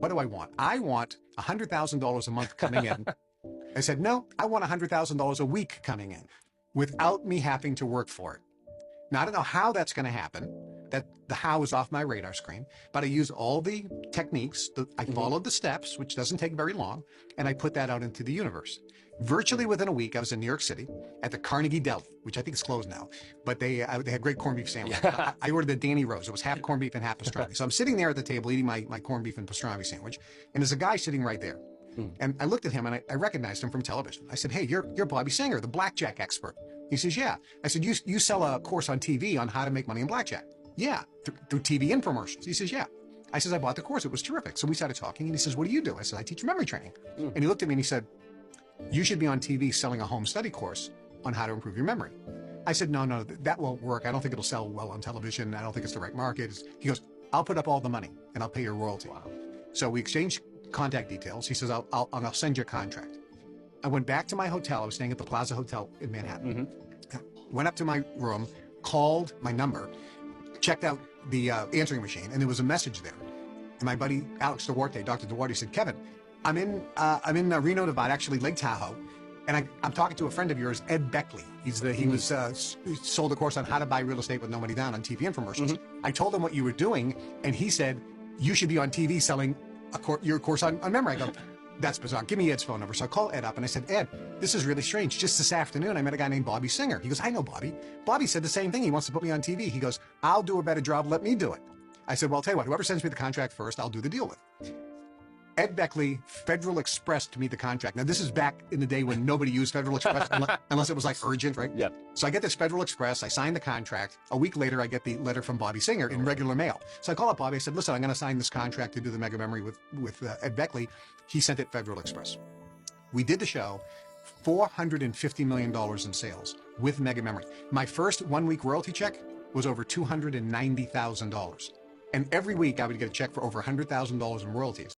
what do I want? I want $100,000 a month coming in. I said, no, I want $100,000 a week coming in without me having to work for it. Now, I don't know how that's going to happen. That the how is off my radar screen, but I use all the techniques. I followed the steps, which doesn't take very long, and I put that out into the universe. Virtually within a week, I was in New York City at the Carnegie Deli, which I think is closed now, but they had great corned beef sandwich. I ordered the Danny Rose. It was half corned beef and half pastrami. So I'm sitting there at the table eating my corned beef and pastrami sandwich, and there's a guy sitting right there. And I looked at him and I recognized him from television. I said, hey, you're Bobby Singer, the blackjack expert. He says, yeah. I said, you sell a course on TV on how to make money in blackjack. Yeah, through TV infomercials. He says, yeah. I says, I bought the course. It was terrific. So we started talking and he says, what do you do? I said, I teach memory training. And he looked at me and he said, you should be on TV selling a home study course on how to improve your memory. I said, no, that won't work. I don't think it'll sell well on television. I don't think it's the right market. He goes, I'll put up all the money and I'll pay your royalty. Wow. So we exchanged contact details. He says, I'll send you a contract. I went back to my hotel. I was staying at the Plaza Hotel in Manhattan. Went up to my room, called my number, checked out the answering machine, and there was a message there. And my buddy Alex Duarte, Dr. Duarte, said, Kevin, I'm in Reno, Nevada, actually Lake Tahoe, and I'm talking to a friend of yours, Ed Beckley. He sold a course on how to buy real estate with no money down on TV infomercials. I told him what you were doing, and he said you should be on TV selling your course on memory. I go, that's bizarre. Give me Ed's phone number. So I call Ed up and I said, Ed, this is really strange. Just this afternoon, I met a guy named Bobby Singer. He goes, I know Bobby. Bobby said the same thing. He wants to put me on TV. He goes, I'll do a better job. Let me do it. I said, well, I'll tell you what, whoever sends me the contract first, I'll do the deal with. Ed Beckley, Federal Express to me the contract. Now, this is back in the day when nobody used Federal Express unless it was like urgent, right? Yep. So I get this Federal Express. I sign the contract. A week later, I get the letter from Bobby Singer in regular mail. So I call up Bobby. I said, listen, I'm going to sign this contract to do the Mega Memory with Ed Beckley. He sent it Federal Express. We did the show, $450 million in sales with Mega Memory. My first 1 week royalty check was over $290,000. And every week I would get a check for over $100,000 in royalties.